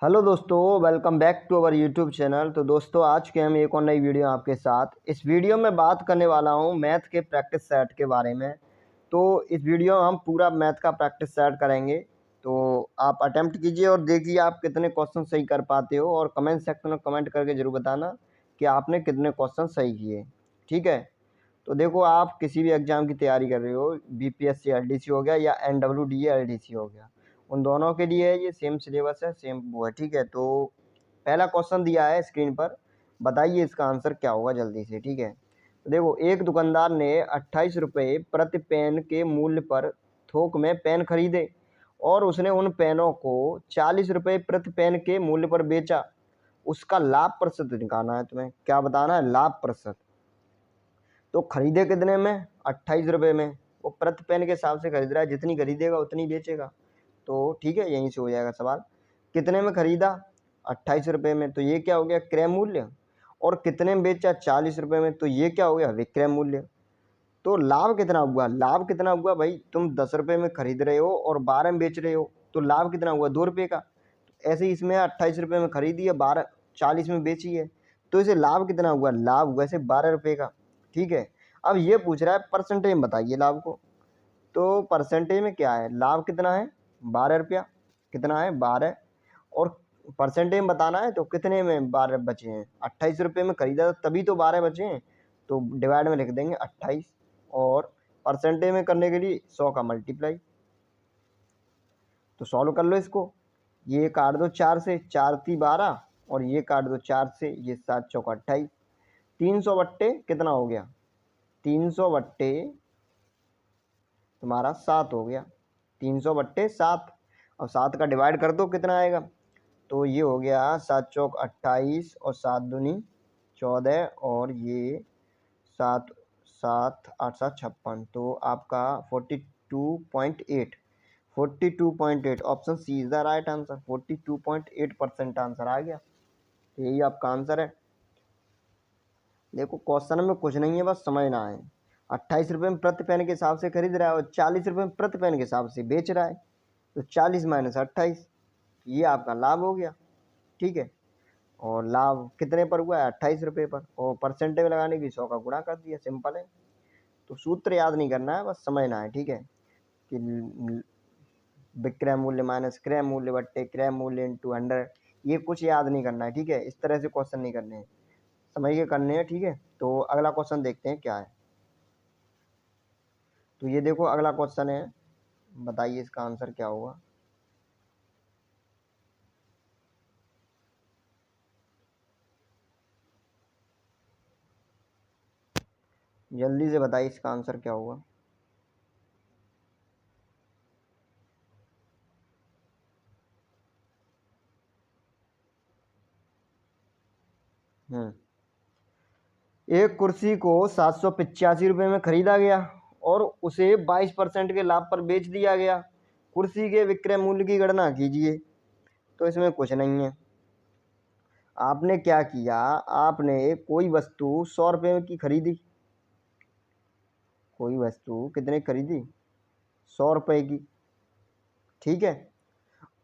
Hello दोस्तों, welcome back to our YouTube channel. तो दोस्तों, आज के हम एक और नई वीडियो आपके साथ। इस वीडियो में बात करने वाला हूं मैथ के प्रैक्टिस सेट के बारे में। तो इस वीडियो में हम पूरा मैथ का प्रैक्टिस सेट करेंगे। तो आप अटेम्प्ट कीजिए और देखिए आप कितने क्वेश्चन सही कर पाते हो, और कमेंट सेक्शन में कमेंट करके ज़रूर बताना कि आपने कितने क्वेश्चन सही किए। ठीक है। तो देखो, आप किसी भी एग्ज़ाम की तैयारी कर रहे हो, बीपीएससी एलडीसी हो गया या एनडब्ल्यूडीए एलडीसी हो गया, उन दोनों के लिए ये सेम सिलेबस है, सेम वो है। ठीक है। तो पहला क्वेश्चन दिया है स्क्रीन पर, बताइए इसका आंसर क्या होगा जल्दी से। ठीक है। तो देखो, एक दुकानदार ने 28 रुपये प्रति पेन के मूल्य पर थोक में पेन खरीदे और उसने उन पेनों को 40 रुपये प्रति पेन के मूल्य पर बेचा। उसका लाभ प्रतिशत निकालना है। तुम्हें क्या बताना है? लाभ प्रतिशत। तो खरीदे कितने में? 28 रुपये में। वो प्रति पेन के हिसाब से खरीद रहा है, जितनी खरीदेगा उतनी बेचेगा। तो ठीक है, यहीं से हो जाएगा सवाल। कितने में खरीदा? 28 रुपये में। तो ये क्या हो गया? क्रय मूल्य। और कितने में बेचा? 40 रुपये में। तो ये क्या हो गया? विक्रय मूल्य। तो लाभ कितना हुआ? लाभ कितना हुआ भाई? तुम 10 रुपये में खरीद रहे हो और 12 में बेच रहे हो, तो लाभ कितना हुआ? 2 रुपये का। ऐसे ही इसमें 28 रुपये में खरीदी है, 12 40 में बेची है, तो इसे लाभ कितना हुआ? लाभ हुआ इसे 12 रुपये का। ठीक है। अब ये पूछ रहा है परसेंटेज में बताइए लाभ को। तो परसेंटेज में क्या है? लाभ कितना है? 12 रुपया। कितना है? 12। और परसेंटेज में बताना है, तो कितने में 12 बचे हैं? 28 रुपये में खरीदा था तभी तो 12 बचे हैं। तो डिवाइड में लिख देंगे 28, और परसेंटेज में करने के लिए 100 का मल्टीप्लाई। तो सॉल्व कर लो इसको। ये काट दो 4 से, 4 × 12, और ये काट दो 4 से, ये 7 × 28। 300 बट्टे कितना हो गया? 300 बट्टे तुम्हारा 7 हो गया। 300 बट्टे 7। अब 7 का डिवाइड कर दो, कितना आएगा? तो ये हो गया 7 चौक 28 और 7 दूनी 14, और ये 7 7 8 7 56। तो आपका 42.8, 42.8 option C is the right answer. 42.8% answer आ गया। यही आपका आंसर है। देखो, क्वेश्चन में कुछ नहीं है, बस समझना है। 28 रुपये में प्रति पेन के हिसाब से खरीद रहा है और 40 रुपये में प्रति पेन के हिसाब से बेच रहा है। तो 40 - 28, ये आपका लाभ हो गया। ठीक है। और लाभ कितने पर हुआ है? 28 रुपये पर। और परसेंटेज लगाने की 100 का गुणा कर दिया, सिंपल है। तो सूत्र याद नहीं करना है, बस समझना है। ठीक है। कि विक्रय मूल्य माइनस क्रय मूल्य बट्टे क्रय मूल्य इंटू 100, ये कुछ याद नहीं करना है। ठीक है। इस तरह से क्वेश्चन नहीं करने हैं, समझ के करने हैं। ठीक है। तो अगला क्वेश्चन देखते हैं क्या है। तो ये देखो, अगला क्वेश्चन है, बताइए इसका आंसर क्या होगा। जल्दी से बताइए इसका आंसर क्या होगा। एक कुर्सी को 785 रुपये में खरीदा गया और उसे 22% के लाभ पर बेच दिया गया। कुर्सी के विक्रय मूल्य की गणना कीजिए। तो इसमें कुछ नहीं है। आपने क्या किया? आपने कोई वस्तु 100 रुपये की खरीदी। कोई वस्तु कितने खरीदी? 100 रुपये की। ठीक है।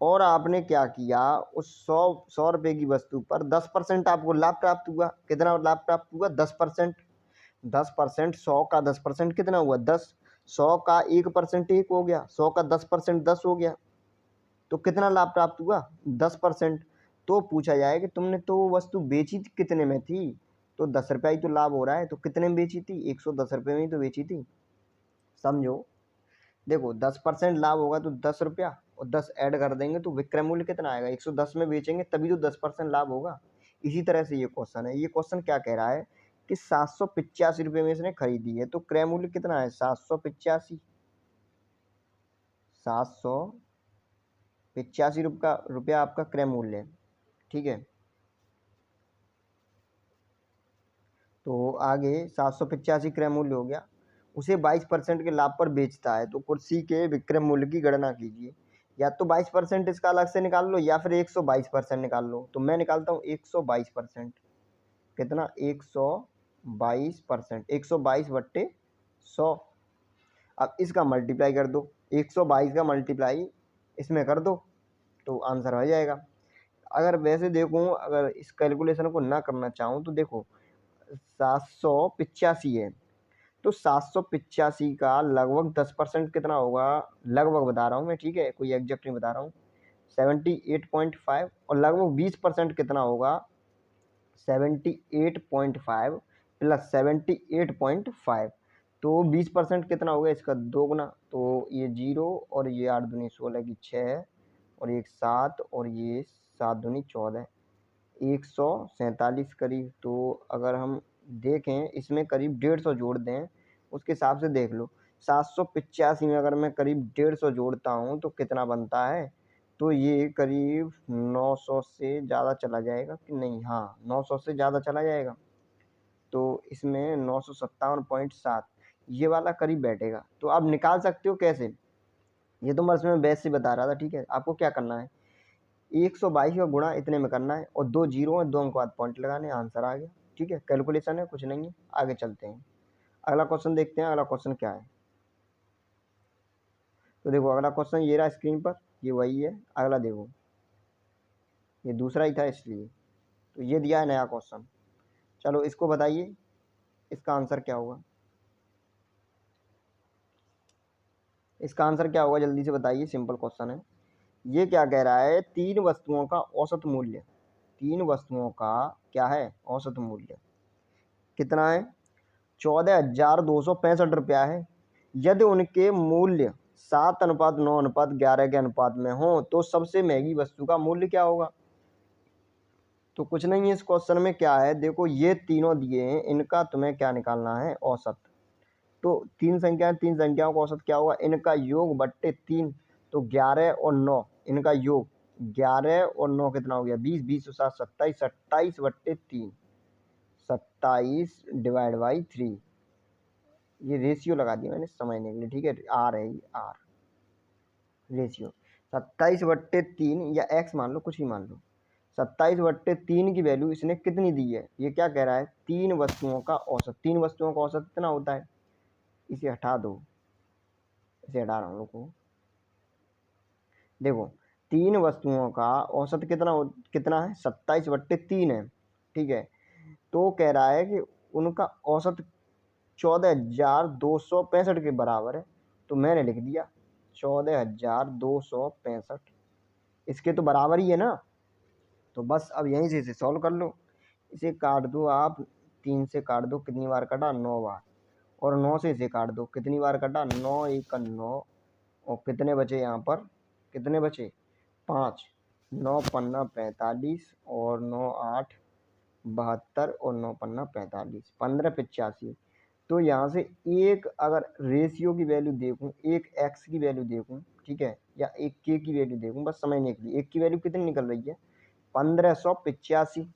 और आपने क्या किया? उस 100 रुपये की वस्तु पर 10% आपको लाभ प्राप्त हुआ। कितना लाभ प्राप्त हुआ? 10%। 10%, 100 का 10% कितना हुआ? 10। 100 का 1% 1 हो गया, 100 का 10% 10 हो गया। तो कितना लाभ प्राप्त हुआ? 10%। तो पूछा जाए कि तुमने तो वो वस्तु बेची थी कितने में थी? तो 10 रुपया ही तो लाभ हो रहा है। तो कितने में बेची थी? 110 रुपये में ही तो बेची थी। समझो। देखो, 10% लाभ होगा तो 10 रुपया, और 10 ऐड कर देंगे तो विक्रय मूल्य कितना आएगा? 110 में बेचेंगे तभी तो 10% लाभ होगा। इसी तरह से ये क्वेश्चन है। ये क्वेश्चन क्या कह रहा है कि 785 रुपये में इसने खरीदी है, तो क्रय मूल्य कितना है? 785। 785 रुपया आपका क्रय मूल्य है। ठीक है। तो आगे 785 क्रय मूल्य हो गया। उसे 22% के लाभ पर बेचता है, तो कुर्सी के विक्रय मूल्य की गणना कीजिए। या तो 22% इसका अलग से निकाल लो, या फिर 122% निकाल लो। तो मैं निकालता हूँ 122%। कितना? 122%। 122 बट्टे 100। अब इसका मल्टीप्लाई कर दो। 122 का मल्टीप्लाई इसमें कर दो, तो आंसर हो जाएगा। अगर वैसे देखूँ, अगर इस कैलकुलेशन को ना करना चाहूँ तो देखो 785 है, तो 785 का लगभग 10% कितना होगा, लगभग बता रहा हूँ मैं, ठीक है, कोई एग्जैक्ट नहीं बता रहा हूँ, 78.5, और लगभग 20% कितना होगा, 78.5 प्लस 78.5, तो 20% कितना होगा इसका 2 गुना, तो ये 0 और ये 8 दूनी 16 की 6 और एक 7 और ये 7 दूनी 14, 147 करीब। तो अगर हम देखें इसमें करीब 150 जोड़ दें, उसके हिसाब से देख लो, 785 में अगर मैं करीब 150 जोड़ता हूँ तो कितना बनता है, तो ये करीब 900 से ज़्यादा चला जाएगा कि नहीं, हाँ 900 से ज़्यादा चला जाएगा, तो इसमें 957.7 ये वाला करीब बैठेगा। तो आप निकाल सकते हो कैसे, ये तो बस मैं वैसे ही बता रहा था, ठीक है। आपको क्या करना है, 122 का गुणा इतने में करना है और 2 जीरो है, 2 अंक बाद पॉइंट लगाने, आंसर आ गया, ठीक है। कैलकुलेशन है, कुछ नहीं है। आगे चलते हैं, अगला क्वेश्चन देखते हैं। अगला क्वेश्चन क्या है, तो देखो अगला क्वेश्चन ये रहा स्क्रीन पर, ये वही है। अगला देखो, ये दूसरा ही था इसलिए, तो ये दिया है नया क्वेश्चन। चलो इसको बताइए, इसका आंसर क्या होगा, इसका आंसर क्या होगा, जल्दी से बताइए, सिंपल क्वेश्चन है। ये क्या कह रहा है, 3 वस्तुओं का औसत मूल्य, 3 वस्तुओं का क्या है औसत मूल्य कितना है, 14,265 रुपया है। यदि उनके मूल्य 7:9:11 के अनुपात में हो तो सबसे महंगी वस्तु का मूल्य क्या होगा। तो कुछ नहीं है, इस क्वेश्चन में क्या है, देखो ये तीनों दिए हैं, इनका तुम्हें क्या निकालना है, औसत। तो तीन संख्या, तीन संख्याओं का औसत क्या होगा, इनका योग बट्टे 3, तो 11 और 9, इनका योग 11 और 9 कितना हो गया, 20, 20 और 7 27, 27 बट्टे 3, 27 डिवाइड बाई 3, ये रेशियो लगा दिया मैंने समझने के लिए, ठीक है। आर है, आर रेशियो, 27/3 या एक्स मान लो, कुछ ही मान लो। 27/3 की वैल्यू इसने कितनी दी है, ये क्या कह रहा है, 3 वस्तुओं का औसत, 3 वस्तुओं का औसत कितना होता है, इसे हटा दो, इसे हटा रहा हूँ, रुको, देखो 3 वस्तुओं का औसत कितना है, 27/3 है, ठीक है। तो कह रहा है कि उनका औसत 14,265 के बराबर है, तो मैंने लिख दिया 14,265, इसके तो बराबर ही है ना। तो बस अब यहीं से इसे सॉल्व कर लो, इसे काट दो आप, 3 से काट दो, कितनी बार कटा, 9 बार, और 9 से इसे काट दो, कितनी बार कटा, 9 1 9, और कितने बचे यहाँ पर, कितने बचे, 5, 9 पन्ना 45 और 9 8 72 और 9 पन्ना 45, 15/85। तो यहाँ से एक अगर रेशियो की वैल्यू देखूँ, एक एक्स की वैल्यू देखूँ, ठीक है, या एक के की वैल्यू देखूँ, बस समझने के लिए, एक की वैल्यू कितनी निकल रही है, 1585।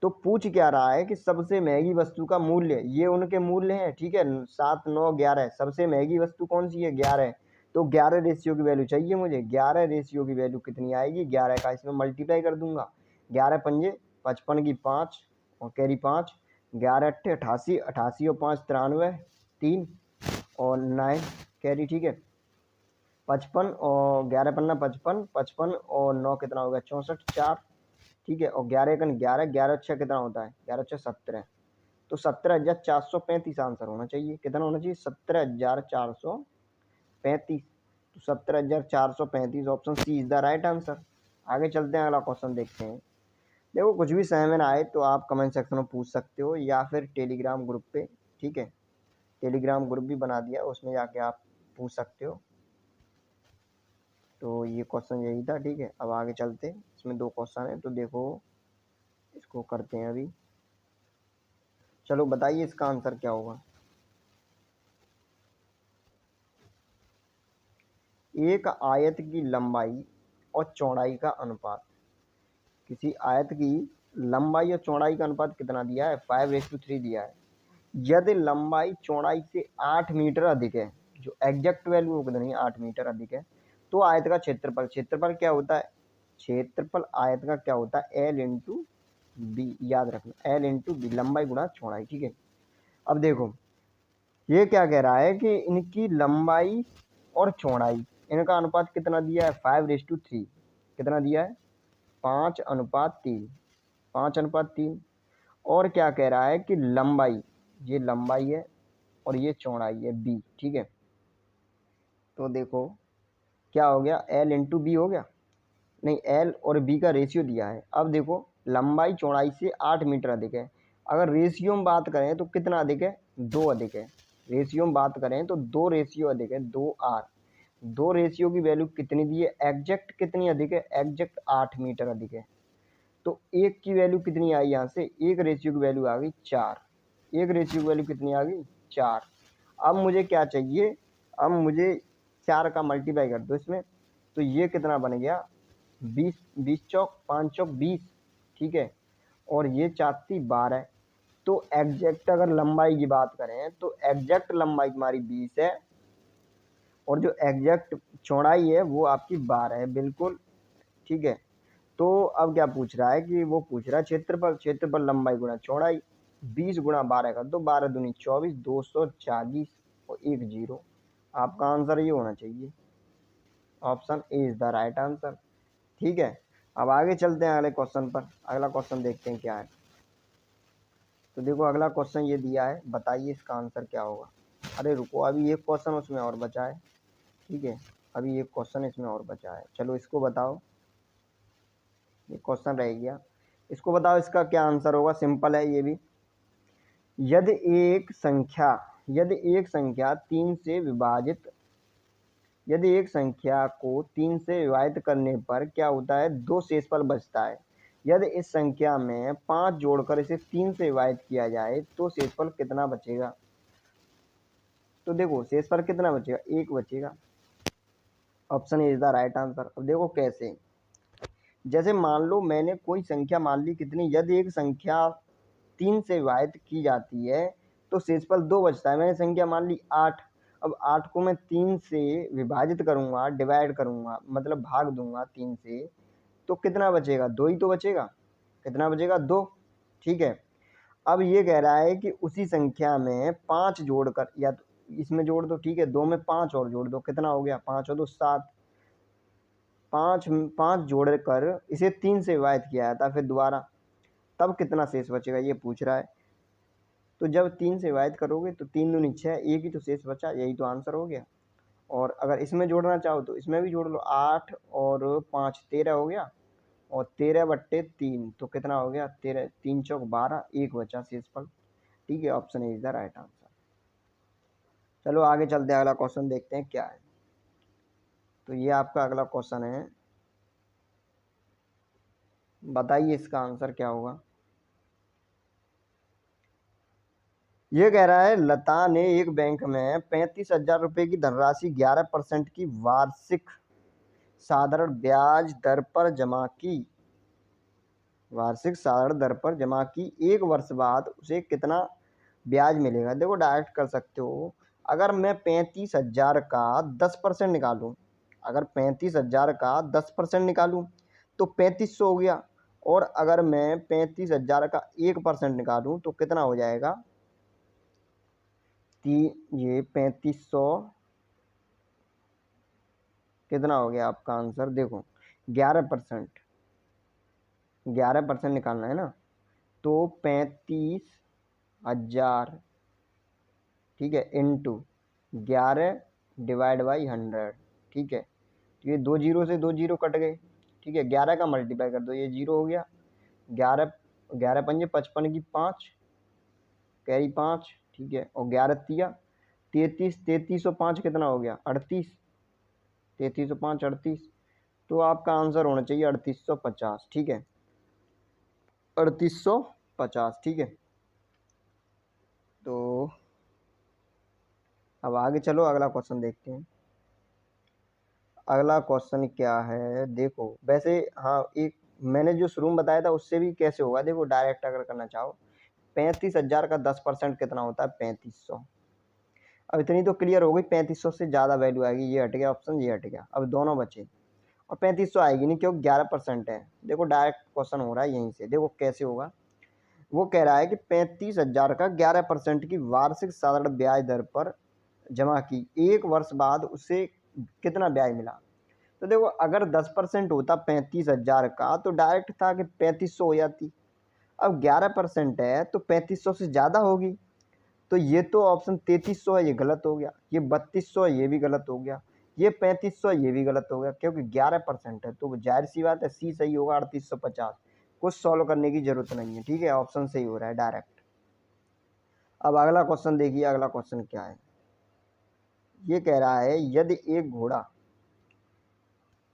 तो पूछ क्या रहा है कि सबसे महंगी वस्तु का मूल्य, ये उनके मूल्य हैं, ठीक है, 7 9 11, सबसे महंगी वस्तु कौन सी है, 11, तो 11 रेशियो की वैल्यू चाहिए मुझे। 11 रेशियो की वैल्यू कितनी आएगी, 11 का इसमें मल्टीप्लाई कर दूंगा, 11 पंजे 55 की 5 और कैरी 5, 11 अट्ठे 88, 88 और 5 93, 3 और 9 कैरी, ठीक है, 55 और 11 पन्ना 55, 55 और 9 कितना हो गया, 64, 4, ठीक है, और 11 एकन 11, 11 अच्छा कितना होता है, 11 अच्छा 17, तो 17,435 आंसर होना चाहिए, कितना होना चाहिए, 17,435, तो 17,435 option C is the right answer. आगे चलते हैं, अगला क्वेश्चन देखते हैं। देखो कुछ भी समझ में ना आए तो आप कमेंट सेक्शन में पूछ सकते हो, या फिर टेलीग्राम ग्रुप पे, ठीक है, टेलीग्राम ग्रुप भी बना दिया, उसमें जाके आप पूछ सकते हो। तो ये क्वेश्चन यही था, ठीक है। अब आगे चलते हैं, इसमें 2 क्वेश्चन है, तो देखो इसको करते हैं अभी। चलो बताइए इसका आंसर क्या होगा। एक आयत की लंबाई और चौड़ाई का अनुपात, किसी आयत की लंबाई और चौड़ाई का अनुपात कितना दिया है, 5:3 दिया है। यदि लंबाई चौड़ाई से 8 मीटर अधिक है, जो एग्जैक्ट वैल्यू होगा नहीं, 8 मीटर अधिक है, तो आयत का क्षेत्रफल, क्षेत्रफल क्या होता है, क्षेत्रफल आयत का क्या होता है, एल इंटू बी, याद रखना, एल इंटू बी, लंबाई गुणा चौड़ाई, ठीक है। अब देखो ये क्या कह रहा है कि इनकी लंबाई और चौड़ाई, इनका अनुपात कितना दिया है, 5:3, कितना दिया है, 5:3, 5:3। और क्या कह रहा है कि लंबाई, ये लंबाई है और ये चौड़ाई है बी, ठीक है। तो देखो क्या हो गया, एल इंटू बी हो गया, नहीं एल और बी का रेशियो दिया है। अब देखो लंबाई चौड़ाई से 8 मीटर अधिक है। अगर रेशियो में बात करें तो कितना अधिक है, 2 अधिक है। रेशियो में बात करें तो 2 रेशियो अधिक है, 2R। 2 रेशियो की वैल्यू कितनी दी है, एग्जैक्ट कितनी अधिक है, एग्जैक्ट 8 मीटर अधिक है। तो एक की वैल्यू कितनी आई यहाँ से, एक रेशियो की वैल्यू आ गई 4। एक रेशियो की वैल्यू कितनी आ गई, 4। अब मुझे क्या चाहिए, अब मुझे 4 का मल्टीप्लाई कर दो इसमें, तो ये कितना बन गया, 20, 20 चौक 5 चौक 20, ठीक है। और ये 4×3 = 12। तो एग्जैक्ट अगर लंबाई की बात करें तो एग्जैक्ट लंबाई हमारी 20 है और जो एग्जैक्ट चौड़ाई है वो आपकी 12 है, बिल्कुल ठीक है। तो अब क्या पूछ रहा है कि वो पूछ रहा है क्षेत्रफल, क्षेत्रफल लंबाई गुणा चौड़ाई, 20 × 12 कर दो, 12 दूनी 24, 240 और 1 0। आपका आंसर ये होना चाहिए, option A is the right answer, ठीक है। अब आगे चलते हैं अगले क्वेश्चन पर। अगला क्वेश्चन देखते हैं क्या है। तो देखो अगला क्वेश्चन ये दिया है, बताइए इसका आंसर क्या होगा। अरे रुको, अभी एक क्वेश्चन उसमें और बचा है, ठीक है। अभी एक क्वेश्चन इसमें और बचा है, चलो इसको बताओ, ये क्वेश्चन रह गया, इसको बताओ इसका क्या आंसर होगा। सिंपल है ये भी। यदि एक संख्या, यदि एक संख्या 3 से विभाजित, यदि एक संख्या को 3 से विभाजित करने पर क्या होता है, 2 शेषफल बचता है। यदि इस संख्या में 5 जोड़कर इसे 3 से विभाजित किया जाए तो शेषफल कितना बचेगा। तो देखो शेषफल कितना बचेगा, 1 बचेगा। Option A is the right answer. अब देखो कैसे, जैसे मान लो मैंने कोई संख्या मान ली कितनी, यदि एक संख्या 3 से विभाजित की जाती है तो शेषफल 2 बचता है। मैंने संख्या मान ली 8। अब 8 को मैं 3 से विभाजित करूंगा, डिवाइड करूंगा, मतलब भाग दूंगा 3 से, तो कितना बचेगा, 2 ही तो बचेगा। कितना बचेगा, 2, ठीक है। अब ये कह रहा है कि उसी संख्या में 5 जोड़कर, या तो इसमें जोड़ दो, ठीक है, 2 में 5 और जोड़ दो, कितना हो गया, 5 और 2 7। 5 5 जोड़कर इसे 3 से विभाजित किया जाता है फिर दोबारा, तब कितना शेष बचेगा ये पूछ रहा है। तो जब 3 से विभाजित करोगे तो 3 दूनी 6, एक ही तो शेष बचा, यही तो आंसर हो गया। और अगर इसमें जोड़ना चाहो तो इसमें भी जोड़ लो, 8 और 5 13 हो गया, और 13/3 तो कितना हो गया, 13, 3 चौक 12, एक बचा शेषफल, ठीक है। Option A is the right answer. चलो आगे चलते हैं, अगला क्वेश्चन देखते हैं क्या है। तो ये आपका अगला क्वेश्चन है, बताइए इसका आंसर क्या होगा। ये कह रहा है लता ने एक बैंक में 35,000 रुपये की धनराशि 11% की वार्षिक साधारण ब्याज दर पर जमा की। वार्षिक साधारण दर पर जमा की, 1 वर्ष बाद उसे कितना ब्याज मिलेगा। देखो डायरेक्ट कर सकते हो। अगर मैं 35,000 का 10% निकालूं, अगर 35,000 का 10% निकालूं तो 3500 हो गया। और अगर मैं 35,000 का 1% निकालूं तो कितना हो जाएगा, ये 3500 कितना हो गया आपका आंसर, देखो 11%, 11% निकालना है ना, तो 35,000, ठीक है, इंटू 11 डिवाइड बाई 100, ठीक है। तो ये 2 जीरो से 2 जीरो कट गए, ठीक है। 11 का मल्टीप्लाई कर दो, ये 0 हो गया। 11, 11 पंजे 55 की 5, कैरी 5, ठीक है। और 11 तिया 33, 3305 कितना हो गया, 38, 3305 38। तो आपका आंसर होना चाहिए 3850, ठीक है, 3850, ठीक है। तो अब आगे चलो अगला क्वेश्चन देखते हैं। अगला क्वेश्चन क्या है, देखो वैसे हाँ, एक मैंने जो शुरू में बताया था उससे भी कैसे होगा, देखो डायरेक्ट अगर करना चाहो, 35,000 का 10% कितना होता है, 3500। अब इतनी तो क्लियर हो गई, 3500 से ज़्यादा वैल्यू आएगी, ये हट गया ऑप्शन, ये हट गया, अब दोनों बचे। और 3500 आएगी नहीं क्योंकि 11% है। देखो डायरेक्ट क्वेश्चन हो रहा है यहीं से, देखो कैसे होगा। वो कह रहा है कि 35,000 का 11% की वार्षिक साधारण ब्याज दर पर जमा की, 1 वर्ष बाद उसे कितना ब्याज मिला। तो देखो अगर 10% होता 35,000 का तो डायरेक्ट था कि 3500 हो जाती। अब 11% है तो 3500 से ज़्यादा होगी। तो ये तो ऑप्शन 3300 है, ये गलत हो गया। ये 3200 है, ये भी गलत हो गया। ये 3500 है, ये भी गलत हो गया, क्योंकि 11% है तो जाहिर सी बात है सी सही होगा 3850। कुछ सॉल्व करने की जरूरत नहीं है, ठीक है, ऑप्शन सही हो रहा है डायरेक्ट। अब अगला क्वेश्चन देखिए, अगला क्वेश्चन क्या है। ये कह रहा है यदि एक घोड़ा,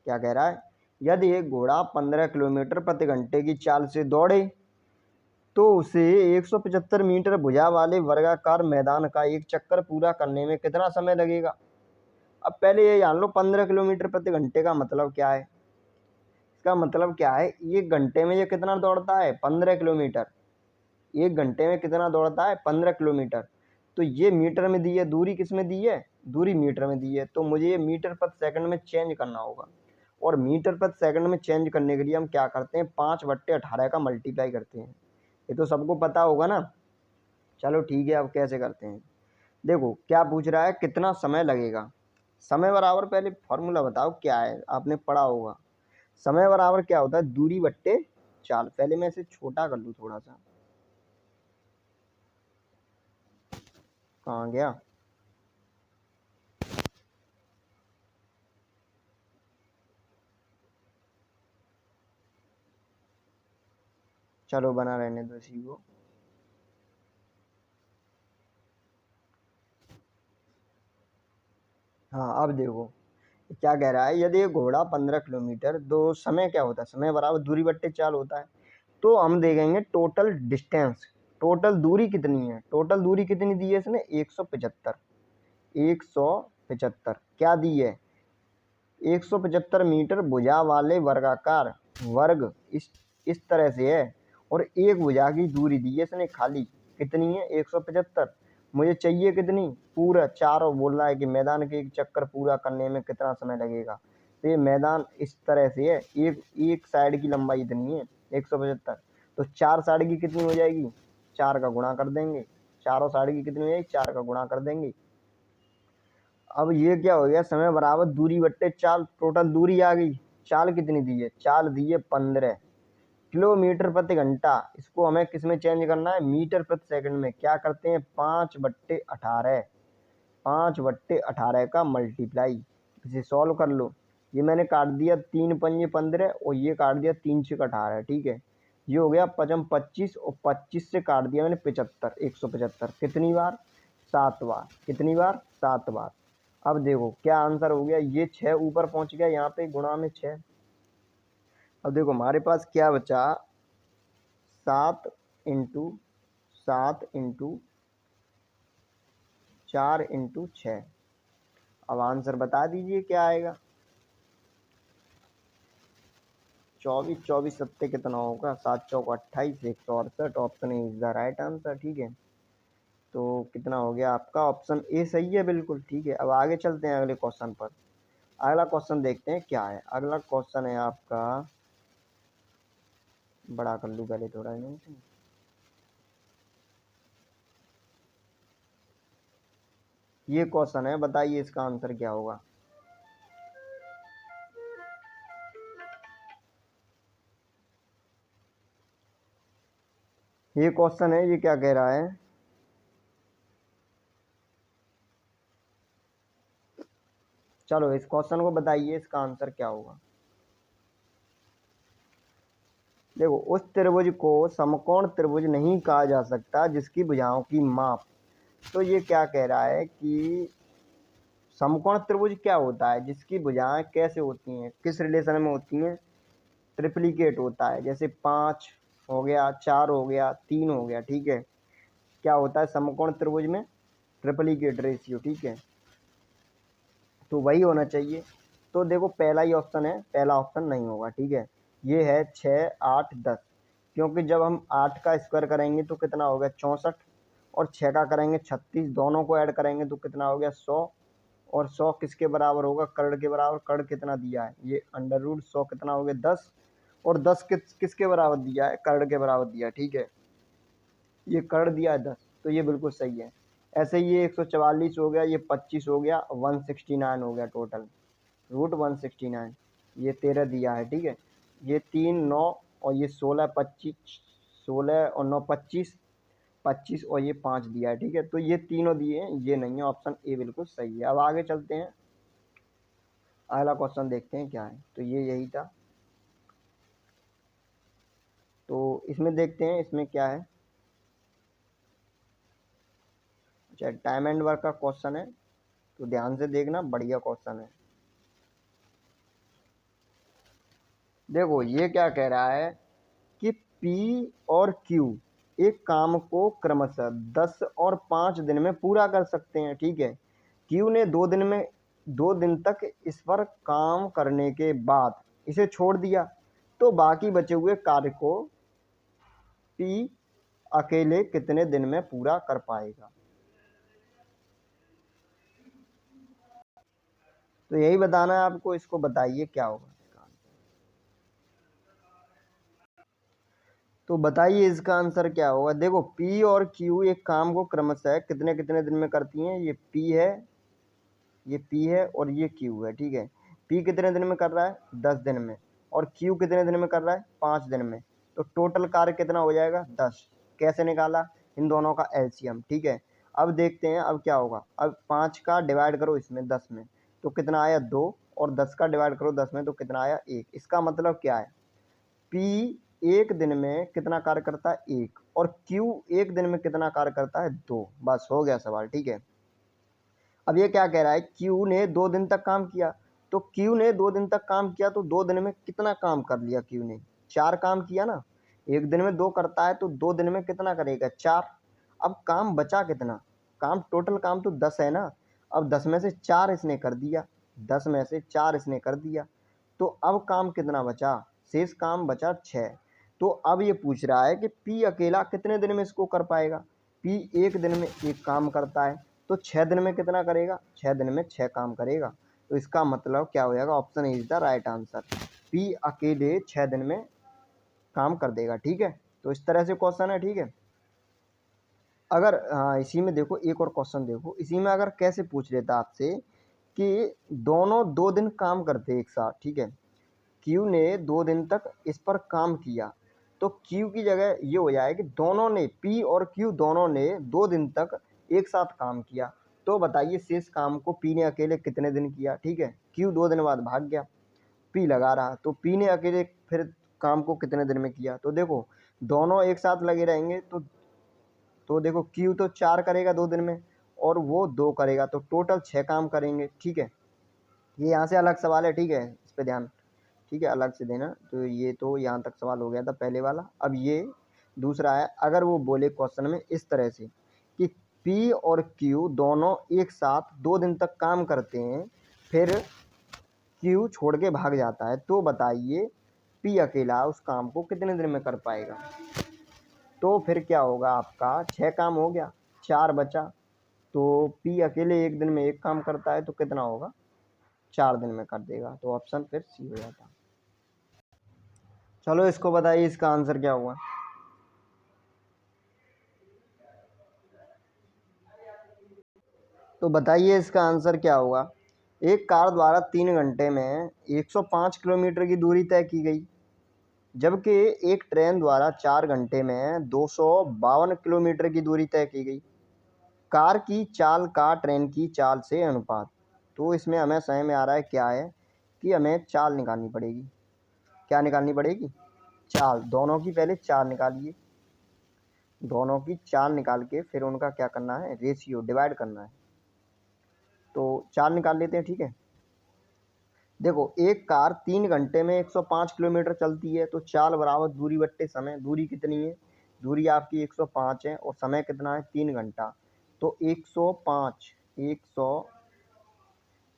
क्या कह रहा है, यदि एक घोड़ा 15 किलोमीटर प्रति घंटे की चाल से दौड़े तो उसे 175 मीटर भुजा वाले वर्गाकार मैदान का एक चक्कर पूरा करने में कितना समय लगेगा। अब पहले ये जान लो 15 किलोमीटर प्रति घंटे का मतलब क्या है। इसका मतलब क्या है, एक घंटे में ये कितना दौड़ता है 15 किलोमीटर। एक घंटे में कितना दौड़ता है 15 किलोमीटर। तो ये मीटर में दी है, दूरी किस में दी है, दूरी मीटर में दी है। तो मुझे ये मीटर प्रति सेकंड में चेंज करना होगा। और मीटर प्रति सेकंड में चेंज करने के लिए हम क्या करते हैं, 5/18 का मल्टीप्लाई करते हैं। ये तो सबको पता होगा ना। चलो ठीक है, अब कैसे करते हैं। देखो क्या पूछ रहा है, कितना समय लगेगा। समय बराबर, पहले फॉर्मूला बताओ क्या है, आपने पढ़ा होगा। समय बराबर क्या होता है, दूरी बट्टे चाल। पहले मैं इसे छोटा कर लूँ थोड़ा सा, कहाँ गया। चलो बना रहने दो इसी को। हाँ अब देखो क्या कह रहा है, यदि एक घोड़ा 15 किलोमीटर, तो समय क्या होता है, समय बराबर दूरी बट्टे चाल होता है। तो हम देखेंगे टोटल डिस्टेंस, टोटल दूरी कितनी है, टोटल दूरी कितनी दी है इसने 175। 175 क्या दी है, 175 मीटर भुजा वाले वर्गाकार वर्ग इस तरह से है। और एक भुजा की दूरी दी है इसने खाली, कितनी है 175। मुझे चाहिए कितनी, पूरा चारों, बोल रहा है कि मैदान के एक चक्कर पूरा करने में कितना समय लगेगा। तो ये मैदान इस तरह से है, एक एक साइड की लंबाई इतनी है 175। तो चार साइड की कितनी हो जाएगी, चार का गुणा कर देंगे। चारों साइड की कितनी हो जाएगी, चार का गुणा कर देंगे। अब ये क्या हो गया, समय बराबर दूरी बट्टे चाल, टोटल दूरी आ गई। चाल कितनी दी है, चाल दी है 15 किलोमीटर प्रति घंटा। इसको हमें किस में चेंज करना है, मीटर प्रति सेकंड में। क्या करते हैं, 5/18, 5/18 का मल्टीप्लाई। इसे सॉल्व कर लो। ये मैंने काट दिया 3×5 = 15 और ये काट दिया 3×6 = 18, ठीक है। ये हो गया 5×5 = 25 और 25 से काट दिया मैंने 75, 175। कितनी बार, 7 बार। कितनी बार, 7 बार। अब देखो क्या आंसर हो गया, ये 6 ऊपर पहुंच गया यहाँ पे गुणा में 6। अब देखो हमारे पास क्या बचा, 7×7×4×6। अब आंसर बता दीजिए क्या आएगा। 24, 24 सत्ते कितना होगा, 7×4 = 28, 168। Option A is the right answer, ठीक है। तो कितना हो गया आपका, ऑप्शन ए सही है बिल्कुल, ठीक है। अब आगे चलते हैं अगले क्वेश्चन पर। अगला क्वेश्चन देखते हैं क्या है। अगला क्वेश्चन है आपका, बड़ा कर लूँ पहले थोड़ा इन्हें। ये क्वेश्चन है, बताइए इसका आंसर क्या होगा। ये क्वेश्चन है, ये क्या कह रहा है, चलो इस क्वेश्चन को बताइए इसका आंसर क्या होगा। देखो उस त्रिभुज को समकोण त्रिभुज नहीं कहा जा सकता जिसकी भुजाओं की माप। तो ये क्या कह रहा है कि समकोण त्रिभुज क्या होता है, जिसकी भुजाएं कैसे होती हैं, किस रिलेशन में होती हैं, ट्रिप्लिकेट होता है। जैसे 5 हो गया, 4 हो गया, 3 हो गया, ठीक है। क्या होता है समकोण त्रिभुज में, ट्रिप्लिकेट रेशियो, ठीक है। तो वही होना चाहिए। तो देखो पहला ही ऑप्शन है, पहला ऑप्शन नहीं होगा, ठीक है। ये है 6, 8, 10। क्योंकि जब हम 8 का स्क्वायर करेंगे तो कितना होगा 64, और 6 का करेंगे 36, दोनों को ऐड करेंगे तो कितना हो गया 100। और 100 किसके बराबर होगा, कर्ण के बराबर। कर्ण कितना दिया है, ये √100 कितना हो गया 10। और 10 किसके बराबर दिया है, कर्ण के बराबर दिया है, ठीक है। ये कर्ण दिया है 10, तो ये बिल्कुल सही है। ऐसे ये 144 हो गया, ये 25 हो गया, 169 हो गया टोटल। √169, ये 13 दिया है, ठीक है। ये 3 9 और ये 16 25, 16 और 9 25, 25 और ये 5 दिया है, ठीक है। तो ये तीनों दिए हैं, ये नहीं है, ऑप्शन ए बिल्कुल सही है। अब आगे चलते हैं, अगला क्वेश्चन देखते हैं क्या है। तो ये यही था, तो इसमें देखते हैं इसमें क्या है। अच्छा, टाइम एंड वर्क का क्वेश्चन है, तो ध्यान से देखना, बढ़िया क्वेश्चन है। देखो ये क्या कह रहा है कि P और Q एक काम को क्रमशः 10 और 5 दिन में पूरा कर सकते हैं, ठीक है। Q ने 2 दिन तक इस पर काम करने के बाद इसे छोड़ दिया, तो बाकी बचे हुए कार्य को P अकेले कितने दिन में पूरा कर पाएगा। तो यही बताना है आपको, इसको बताइए क्या होगा इसका आंसर। तो बताइए इसका आंसर क्या होगा। देखो P और Q एक काम को क्रमशः कितने कितने दिन में करती हैं। ये P है, ये P है और ये Q है, ठीक है। P कितने दिन में कर रहा है, 10 दिन में, और Q कितने दिन में कर रहा है, 5 दिन में। तो टोटल कार्य कितना हो जाएगा, 10। कैसे निकाला, इन दोनों का एलसीएम, ठीक है। अब देखते हैं अब क्या होगा। अब 5 का डिवाइड करो इसमें 10 में, तो कितना आया 2, और 10 का डिवाइड करो 10 में, तो कितना आया 1। इसका मतलब क्या है, P एक दिन में कितना कार्य करता है, 1, और Q एक दिन में कितना कार्य करता है, 2। बस हो गया सवाल, ठीक है। अब ये क्या कह रहा है, Q ने 2 दिन तक काम किया, तो Q ने 2 दिन तक काम किया, तो 2 दिन में कितना काम कर लिया Q ने, 4 काम किया ना। एक दिन में 2 करता है, तो 2 दिन में कितना करेगा, 4। अब काम बचा कितना, काम टोटल काम तो 10 है ना। अब 10 में से 4 इसने कर दिया, 10 में से 4 इसने कर दिया, तो अब काम कितना बचा, शेष काम बचा 6। तो अब ये पूछ रहा है कि P अकेला कितने दिन में इसको कर पाएगा। P एक दिन में एक काम करता है, तो 6 दिन में कितना करेगा, 6 दिन में 6 काम करेगा। तो इसका मतलब क्या हो जाएगा, option is the right answer. P अकेले 6 दिन में काम कर देगा, ठीक है। तो इस तरह से क्वेश्चन है, ठीक है। अगर हाँ, इसी में देखो एक और क्वेश्चन देखो, इसी में अगर कैसे पूछ लेता आपसे कि दोनों 2 दिन काम करते एक साथ, ठीक है। Q ने 2 दिन तक इस पर काम किया, तो Q की जगह ये हो जाए कि दोनों ने, P और Q दोनों ने 2 दिन तक एक साथ काम किया। तो बताइए शेष काम को P ने अकेले कितने दिन किया, ठीक है। Q 2 दिन बाद भाग गया, P लगा रहा, तो P ने अकेले फिर काम को कितने दिन में किया। तो देखो दोनों एक साथ लगे रहेंगे, तो देखो Q तो 4 करेगा 2 दिन में, और वो 2 करेगा, तो टोटल 6 काम करेंगे, ठीक है। ये यहाँ से अलग सवाल है, ठीक है, इस पर ध्यान, ठीक है, अलग से देना। तो ये तो यहाँ तक सवाल हो गया था पहले वाला। अब ये दूसरा है, अगर वो बोले क्वेश्चन में इस तरह से कि P और Q दोनों एक साथ 2 दिन तक काम करते हैं, फिर Q छोड़ के भाग जाता है, तो बताइए P अकेला उस काम को कितने दिन में कर पाएगा। तो फिर क्या होगा, आपका 6 काम हो गया, 4 बचा, तो P अकेले एक दिन में एक काम करता है, तो कितना होगा, 4 दिन में कर देगा। तो ऑप्शन फिर सी हो जाता। चलो इसको बताइए इसका आंसर क्या हुआ। तो बताइए इसका आंसर क्या होगा। एक कार द्वारा 3 घंटे में 105 किलोमीटर की दूरी तय की गई, जबकि एक ट्रेन द्वारा 4 घंटे में 252 किलोमीटर की दूरी तय की गई। कार की चाल का ट्रेन की चाल से अनुपात। तो इसमें हमें समझ में आ रहा है क्या है कि हमें चाल निकालनी पड़ेगी। क्या निकालनी पड़ेगी, चाल। दोनों की पहले चाल निकालिए, दोनों की चाल निकाल के फिर उनका क्या करना है, रेशियो डिवाइड करना है। तो चाल निकाल लेते हैं, ठीक है। देखो एक कार 3 घंटे में 105 किलोमीटर चलती है, तो चाल बराबर दूरी बट्टे समय। दूरी कितनी है, दूरी आपकी 105 है, और समय कितना है, 3 घंटा। तो 105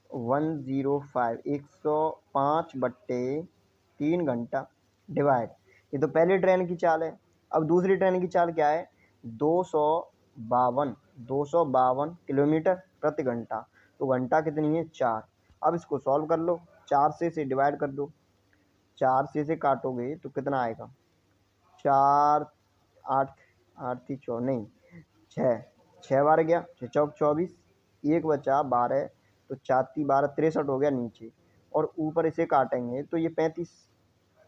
105 बट्टे 3 घंटा डिवाइड, ये तो पहली ट्रेन की चाल है। अब दूसरी ट्रेन की चाल क्या है, 252 किलोमीटर प्रति घंटा। तो घंटा कितनी है, 4। अब इसको सॉल्व कर लो, 4 से इसे डिवाइड कर दो, 4 से इसे काटोगे तो कितना आएगा, 4 8 8 थी 4 नहीं 6, 6 बार गया, 6 चौक 24, 1 बचा 12, तो 4 3 12 63 हो गया नीचे। और ऊपर इसे काटेंगे तो ये 35,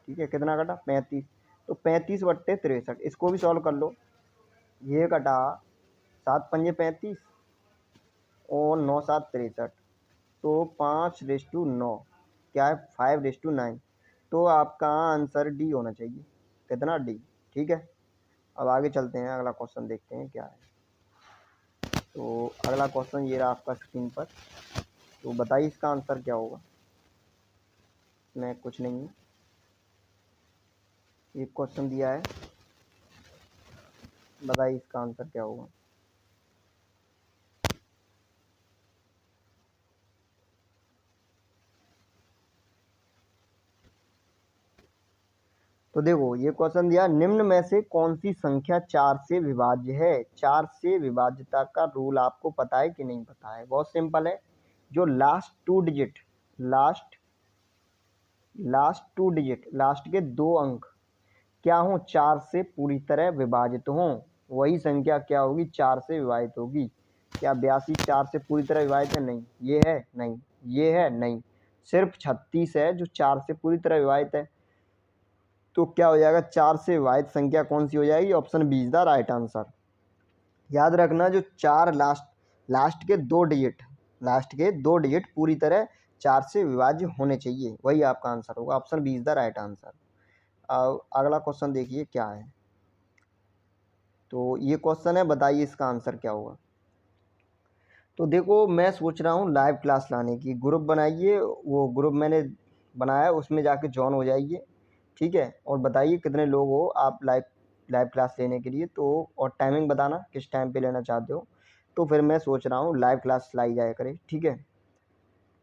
ठीक है, कितना कटा 35, तो 35/63 इसको भी सॉल्व कर लो। ये कटा 7×5 = 35 और 9×7 = 63, तो 5:9 क्या है 5:9, तो आपका आंसर डी होना चाहिए। कितना डी, ठीक है। अब आगे चलते हैं, अगला क्वेश्चन देखते हैं क्या है। तो अगला क्वेश्चन ये रहा आपका स्क्रीन पर, तो बताइए इसका आंसर क्या होगा। इसमें कुछ नहीं है, एक क्वेश्चन दिया है, बताइए इसका आंसर क्या होगा। तो देखो ये क्वेश्चन दिया, निम्न में से कौन सी संख्या 4 से विभाज्य है। 4 से विभाज्यता का रूल आपको पता है कि नहीं पता है। बहुत सिंपल है, जो last 2 digit, last 2 digit, last के 2 अंक क्या हो 4 से पूरी तरह विभाजित हों, वही संख्या क्या होगी 4 से विभाजित होगी। क्या 82 4 से पूरी तरह विभाजित है, नहीं, ये है नहीं, ये है नहीं, सिर्फ 36 है जो 4 से पूरी तरह विभाजित है। तो क्या हो जाएगा 4 से विभाजित संख्या कौन सी हो जाएगी, option B is the right answer. याद रखना जो 4 लास्ट के 2 डिजिट, लास्ट के 2 डिजिट पूरी तरह 4 से विभाज्य होने चाहिए, वही आपका आंसर होगा, option B is the right answer. अब अगला क्वेश्चन देखिए क्या है। तो ये क्वेश्चन है, बताइए इसका आंसर क्या होगा। तो देखो मैं सोच रहा हूँ लाइव क्लास लाने की, ग्रुप बनाइए, वो ग्रुप मैंने बनाया उसमें जाके ज्वाइन हो जाइए, ठीक है, और बताइए कितने लोग हो आप लाइव क्लास लेने के लिए। तो और टाइमिंग बताना किस टाइम पे लेना चाहते हो, तो फिर मैं सोच रहा हूँ लाइव क्लास लाई जाया करे, ठीक है,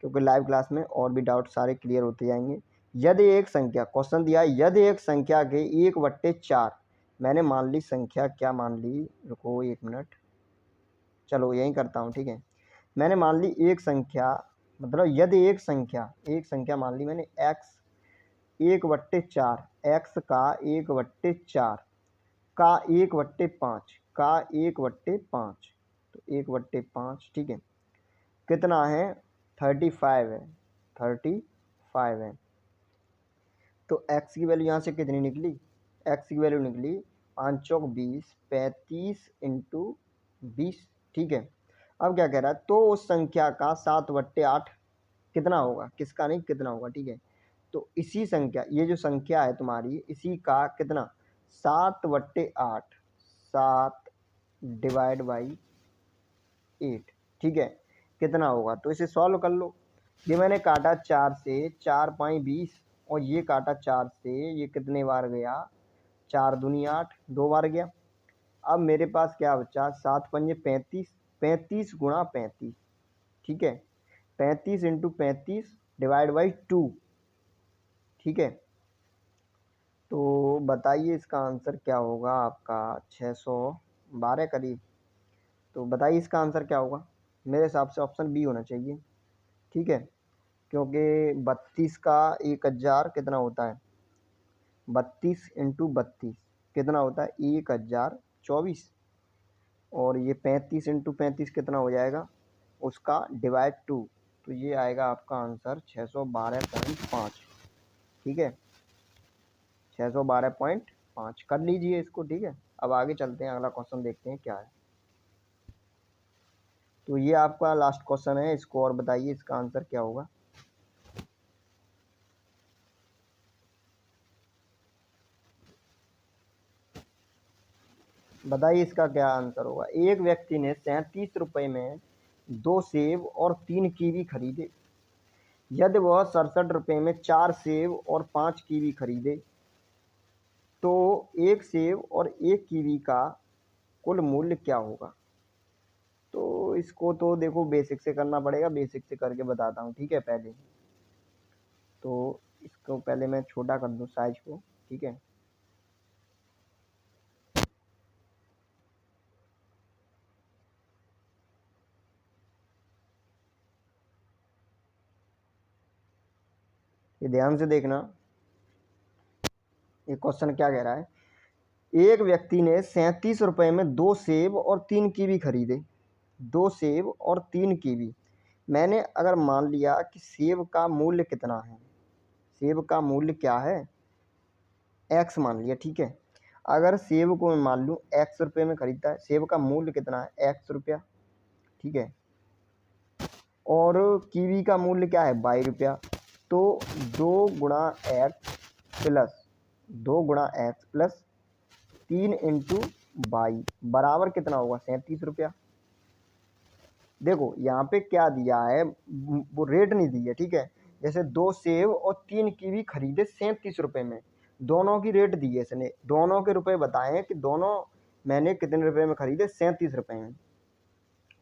क्योंकि लाइव क्लास में और भी डाउट सारे क्लियर होते जाएंगे। यदि एक संख्या, क्वेश्चन दिया है यदि एक संख्या के 1/4, मैंने मान ली संख्या, क्या मान ली, रुको 1 मिनट, चलो यही करता हूँ, ठीक है। मैंने मान ली एक संख्या, मतलब यदि एक संख्या मान ली मैंने x 1/4, x का 1/4 का 1/5 का 1/5, तो 1/5, ठीक है, कितना है 35 है, 35 है। तो x की वैल्यू यहाँ से कितनी निकली, x की वैल्यू निकली 5 चौक 20, 35 × 20, ठीक है। अब क्या कह रहा है, तो उस संख्या का 7/8 कितना होगा, किसका नहीं कितना होगा, ठीक है। तो इसी संख्या, ये जो संख्या है तुम्हारी, इसी का कितना 7/8, 7/8, ठीक है, कितना होगा, तो इसे सॉल्व कर लो। ये मैंने काटा 4 से, 4×5 = 20, और ये काटा 4 से, ये कितने बार गया 4 दूनी 8, 2 बार गया। अब मेरे पास क्या बचा 7×5 = 35, 35×35, ठीक है, 35 × 35 / 2, ठीक है। तो बताइए इसका आंसर क्या होगा आपका 612 करीब। तो बताइए इसका आंसर क्या होगा, मेरे हिसाब से ऑप्शन बी होना चाहिए, ठीक है, क्योंकि 32 का 1000 कितना होता है, 32 × 32 कितना होता है 1024, और ये 35 × 35 कितना हो जाएगा उसका /2, तो ये आएगा आपका आंसर 612.5, ठीक है, 612.5 कर लीजिए इसको, ठीक है। अब आगे चलते हैं, अगला क्वेश्चन देखते हैं क्या है। तो ये आपका लास्ट क्वेश्चन है, इसको और बताइए इसका आंसर क्या होगा। बताइए इसका क्या आंसर होगा। एक व्यक्ति ने 37 रुपये में 2 सेब और 3 कीवी खरीदे। यदि वह 67 रुपये में 4 सेब और 5 कीवी खरीदे, तो एक सेब और एक कीवी का कुल मूल्य क्या होगा। तो इसको तो देखो बेसिक से करना पड़ेगा, बेसिक से करके बताता हूँ, ठीक है। पहले तो इसको पहले मैं छोटा कर दूँ साइज को, ठीक है। ये ध्यान से देखना, ये क्वेश्चन क्या कह रहा है। एक व्यक्ति ने 37 रुपये में 2 सेब और 3 कीवी खरीदे, 2 सेब और 3 कीवी। मैंने अगर मान लिया कि सेब का मूल्य कितना है, सेब का मूल्य क्या है, एक्स मान लिया, ठीक है। अगर सेब को मैं मान लूँ एक्स रुपये में खरीदता है, सेब का मूल्य कितना है, एक्स रुपया, ठीक है। और कीवी का मूल्य क्या है, 22 रुपया। तो 2 गुणा एक्स प्लस 3 इंटू 22 बराबर कितना होगा, 37 रुपया। देखो यहाँ पे क्या दिया है, वो रेट नहीं दी है, ठीक है। जैसे 2 सेब और 3 कीवी खरीदे 37 रुपये में, दोनों की रेट दी है इसने, दोनों के रुपए बताए कि दोनों मैंने कितने रुपए में खरीदे, 37 रुपये में,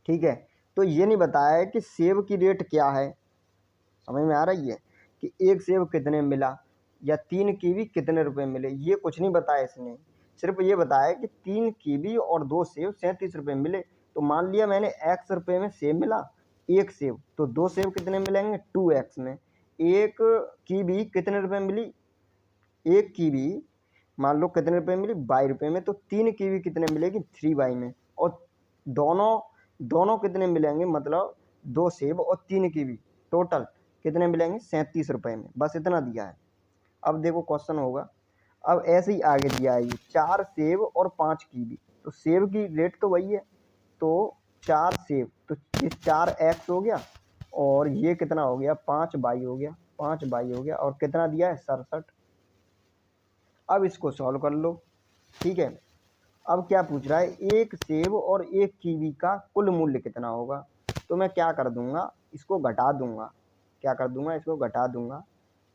ठीक है। तो ये नहीं बताया है कि सेब की रेट क्या है, समझ में आ रही है, कि एक सेब कितने मिला या 3 कीवी कितने रुपए मिले, ये कुछ नहीं बताया इसने। सिर्फ ये बताया कि 3 कीवी और 2 सेब 37 रुपये मिले। तो मान लिया मैंने एक्स रुपये में सेब मिला, एक सेब, तो 2 सेब कितने मिलेंगे, 2x में। एक कीवी कितने रुपये मिली, एक कीवी मान लो कितने रुपये मिली, 22 रुपये में। तो 3 कीवी कितने मिलेगी, 3y में। और दोनों दोनों कितने मिलेंगे, मतलब 2 सेब और 3 कीवी टोटल कितने मिलेंगे, 37 रुपये में। बस इतना दिया है। अब देखो क्वेश्चन होगा, अब ऐसे ही आगे दिया है ये 4 सेब और 5 कीवी, तो सेब की रेट तो वही है, तो 4 सेब, तो ये 4x हो गया, और ये कितना हो गया, 5y हो गया, 5y हो गया, और कितना दिया है, 67। अब इसको सॉल्व कर लो, ठीक है। अब क्या पूछ रहा है, एक सेब और एक कीवी का कुल मूल्य कितना होगा। तो मैं क्या कर दूंगा, इसको घटा दूंगा, क्या कर दूंगा, इसको घटा दूंगा।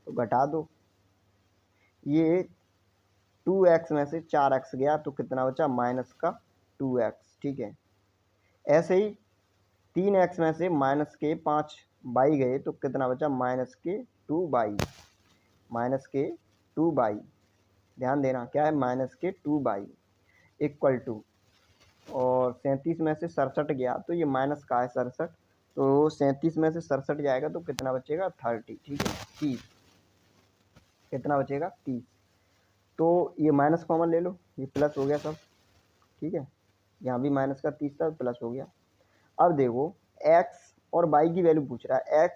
तो घटा दो, ये 2x में से 4x गया तो कितना बचा, माइनस का 2x, ठीक है। ऐसे ही 3x में से माइनस के 5y गए तो कितना बचा, माइनस के 2y, माइनस के 2y, ध्यान देना क्या है, माइनस के 2y इक्वल टू, और 37 में से 67 गया तो ये माइनस का है 67, तो 37 में से 67 जाएगा तो कितना बचेगा, 30, ठीक है, 30, कितना बचेगा, 30। तो ये माइनस कॉमन ले लो, ये प्लस हो गया सब, ठीक है। यहाँ भी माइनस का 30 था, प्लस हो गया। अब देखो x और y की वैल्यू पूछ रहा है, x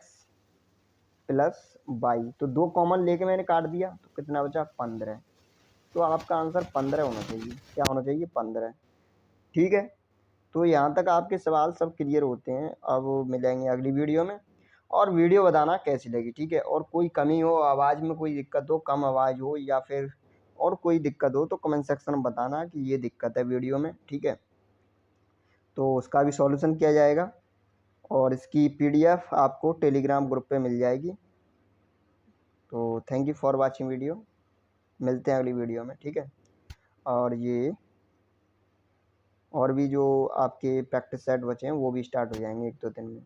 प्लस y, तो 2 कॉमन लेके मैंने काट दिया तो कितना बचा, 15। तो आपका आंसर 15 होना चाहिए, क्या होना चाहिए, 15, ठीक है। तो यहाँ तक आपके सवाल सब क्लियर होते हैं। अब मिलेंगे अगली वीडियो में, और वीडियो बताना कैसी लगी, ठीक है। और कोई कमी हो, आवाज़ में कोई दिक्कत हो, कम आवाज़ हो या फिर और कोई दिक्कत हो तो कमेंट सेक्शन में बताना कि ये दिक्कत है वीडियो में, ठीक है। तो उसका भी सॉल्यूशन किया जाएगा, और इसकी PDF आपको टेलीग्राम ग्रुप पे मिल जाएगी। तो thank you for watching video, मिलते हैं अगली वीडियो में, ठीक है। और ये और भी जो आपके प्रैक्टिस सेट बचे हैं वो भी स्टार्ट हो जाएंगे 1-2 दिन में।